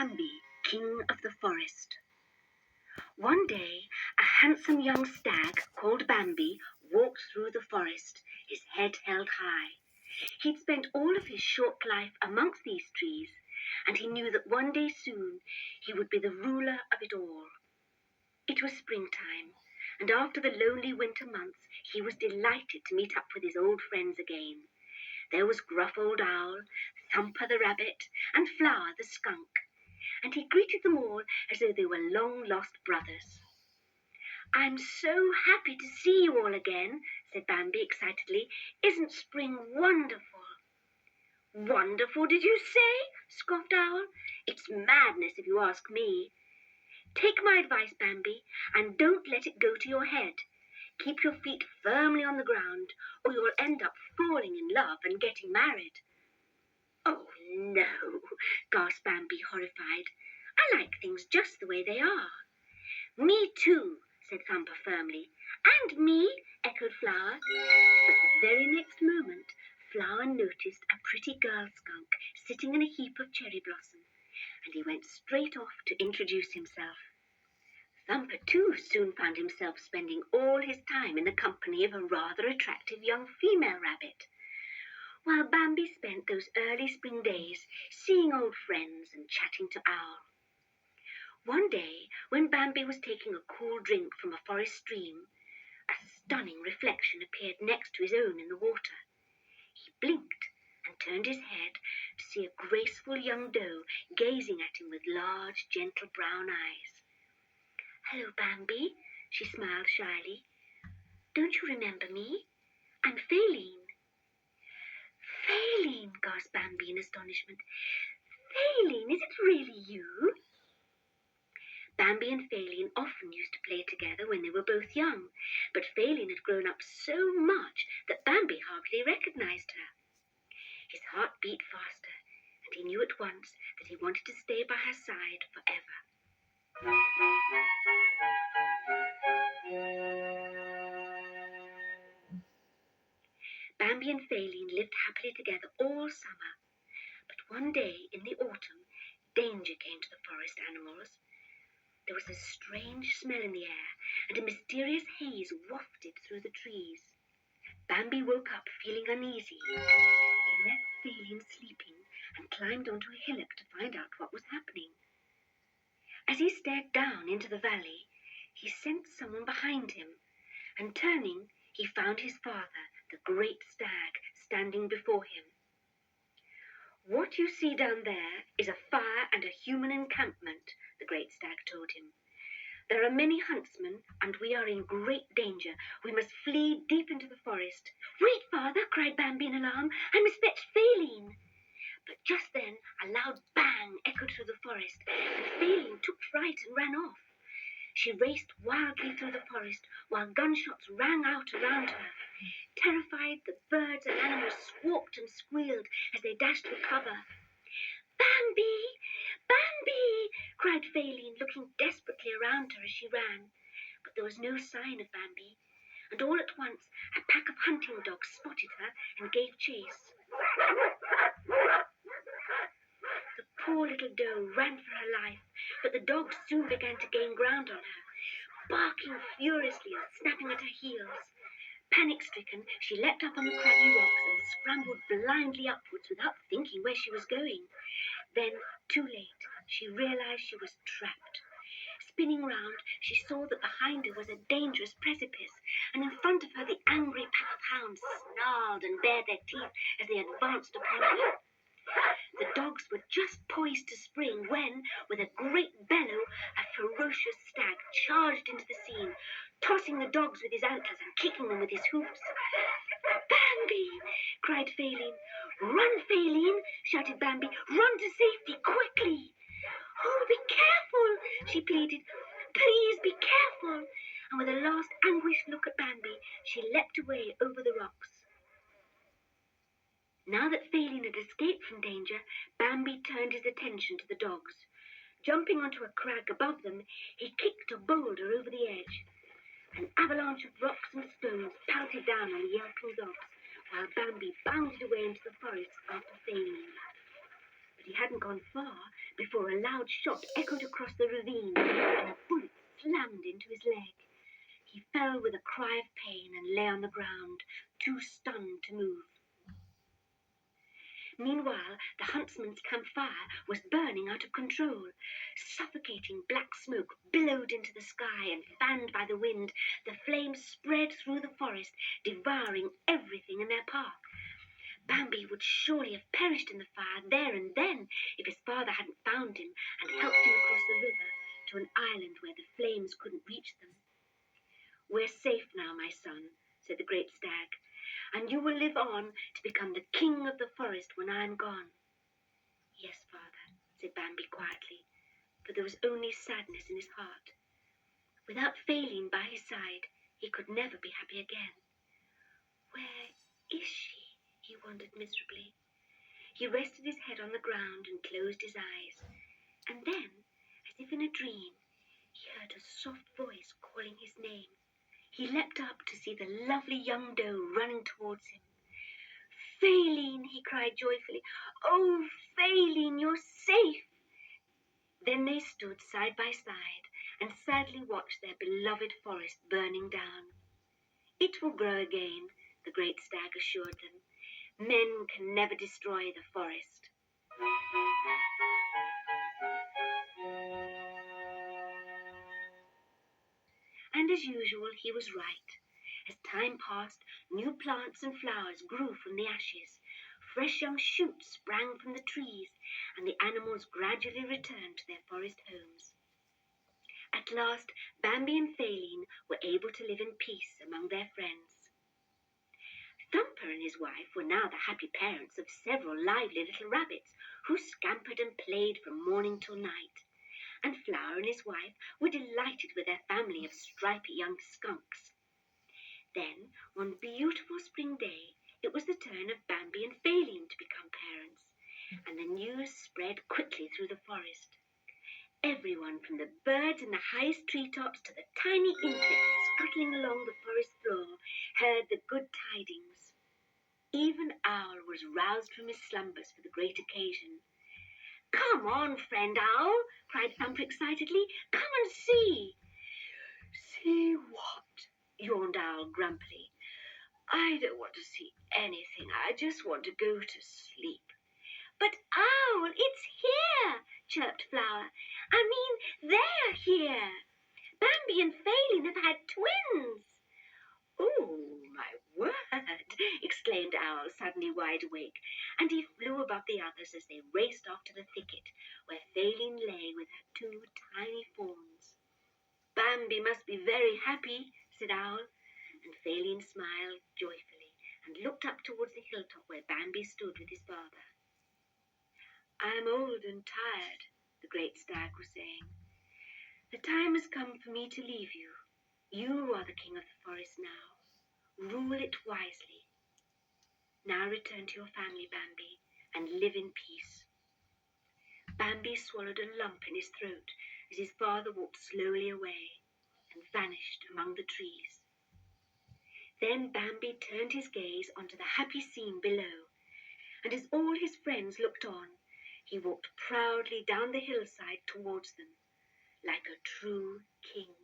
Bambi, king of the forest. One day, a handsome young stag called Bambi walked through the forest, his head held high. He'd spent all of his short life amongst these trees, and he knew that one day soon he would be the ruler of it all. It was springtime, and after the lonely winter months, he was delighted to meet up with his old friends again. There was Gruff Old Owl, Thumper the Rabbit, and Flower the Skunk, and he greeted them all as though they were long-lost brothers. "I'm so happy to see you all again," said Bambi excitedly. "Isn't spring wonderful?" "Wonderful, did you say?" scoffed Owl. "It's madness if you ask me. Take my advice, Bambi, and don't let it go to your head. Keep your feet firmly on the ground, or you'll end up falling in love and getting married." "Oh, no," gasped Bambi, horrified. "I like things just the way they are." "Me too," said Thumper firmly. "And me," echoed Flower. But the very next moment, Flower noticed a pretty girl skunk sitting in a heap of cherry blossom, and he went straight off to introduce himself. Thumper, too, soon found himself spending all his time in the company of a rather attractive young female rabbit, while Bambi spent those early spring days seeing old friends and chatting to Owl. One day, when Bambi was taking a cool drink from a forest stream, a stunning reflection appeared next to his own in the water. He blinked and turned his head to see a graceful young doe gazing at him with large, gentle brown eyes. "Hello, Bambi," she smiled shyly. "Don't you remember me? I'm Faline." "Faline," gasped Bambi in astonishment. "Faline, is it really you?" Bambi and Faline often used to play together when they were both young, but Faline had grown up so much that Bambi hardly recognized her. His heart beat faster, and he knew at once that he wanted to stay by her side forever. Bambi and Faline lived happily together all summer, but one day in the autumn, danger came to the forest animals. There was a strange smell in the air, and a mysterious haze wafted through the trees. Bambi woke up feeling uneasy. He left Faline sleeping and climbed onto a hillock to find out what was happening. As he stared down into the valley, he sensed someone behind him, and turning, he found his father, the great stag, standing before him. "What you see down there is a fire and a human encampment," the great stag told him. "There are many huntsmen, and we are in great danger. We must flee deep into the forest." "Wait, father," cried Bambi in alarm. "I must fetch Faline." But just then a loud bang echoed through the forest, and Faline took fright and ran off. She raced wildly through the forest, while gunshots rang out around her. Terrified, the birds and animals squawked and squealed as they dashed for cover. "Bambi! Bambi!" cried Faline, looking desperately around her as she ran. But there was no sign of Bambi, and all at once a pack of hunting dogs spotted her and gave chase. The poor little doe ran for her life, but the dogs soon began to gain ground on her, barking furiously and snapping at her heels. Panic-stricken, she leapt up on the craggy rocks and scrambled blindly upwards without thinking where she was going. Then, too late, she realized she was trapped. Spinning round, she saw that behind her was a dangerous precipice, and in front of her the angry pack of hounds snarled and bared their teeth as they advanced upon her. The dogs were just poised to spring when, with a great bellow, a ferocious stag charged into the scene, tossing the dogs with his antlers and kicking them with his hoofs. "Bambi!" cried Faline. "Run, Faline!" shouted Bambi. "Run to safety, quickly!" "Oh, be careful!" she pleaded. "Please be careful!" And with a last anguished look at Bambi, she leapt away over the rocks. Now that Faline had escaped from danger, Bambi turned his attention to the dogs. Jumping onto a crag above them, he kicked a boulder over the edge. An avalanche of rocks and stones pelted down on the yelping dogs, while Bambi bounded away into the forest after Faline. But he hadn't gone far before a loud shot echoed across the ravine and a bullet slammed into his leg. He fell with a cry of pain and lay on the ground, too stunned to move. Meanwhile, the huntsman's campfire was burning out of control. Suffocating black smoke billowed into the sky, and fanned by the wind, the flames spread through the forest, devouring everything in their path. Bambi would surely have perished in the fire there and then if his father hadn't found him and helped him across the river to an island where the flames couldn't reach them. "We're safe now, my son," said the great stag, "and you will live on to become the king of the forest when I am gone." "Yes, father," said Bambi quietly, for there was only sadness in his heart. Without Faline by his side, he could never be happy again. "Where is she?" he wondered miserably. He rested his head on the ground and closed his eyes, and then, as if in a dream, he heard a soft voice calling his name. He leapt up to see the lovely young doe running towards him. "Faline!" he cried joyfully. "Oh, Faline, you're safe!" Then they stood side by side and sadly watched their beloved forest burning down. "It will grow again," the great stag assured them. "Men can never destroy the forest." And as usual, he was right. As time passed, new plants and flowers grew from the ashes. Fresh young shoots sprang from the trees, and the animals gradually returned to their forest homes. At last, Bambi and Faline were able to live in peace among their friends. Thumper and his wife were now the happy parents of several lively little rabbits who scampered and played from morning till night. And Flower and his wife were delighted with their family of stripy young skunks. Then, one beautiful spring day, it was the turn of Bambi and Faline to become parents, and the news spread quickly through the forest. Everyone, from the birds in the highest treetops to the tiny insects scuttling along the forest floor, heard the good tidings. Even Owl was roused from his slumbers for the great occasion. "Come on, friend Owl," cried Thumper excitedly. "Come and see." "See what?" yawned Owl grumpily. "I don't want to see anything. I just want to go to sleep." "But Owl, it's here," chirped Flower. "I mean, they're here. Bambi and Faline have had twins." "Oh, my word!" exclaimed Owl, suddenly wide awake, and he flew above the others as they raced off to the thicket, where Faline lay with her two tiny fawns. "Bambi must be very happy," said Owl, and Faline smiled joyfully and looked up towards the hilltop where Bambi stood with his father. "I am old and tired," the great stag was saying. "The time has come for me to leave you. You are the king of the forest now. Rule it wisely. Now return to your family, Bambi, and live in peace." Bambi swallowed a lump in his throat as his father walked slowly away and vanished among the trees. Then Bambi turned his gaze onto the happy scene below, and as all his friends looked on, he walked proudly down the hillside towards them, like a true king.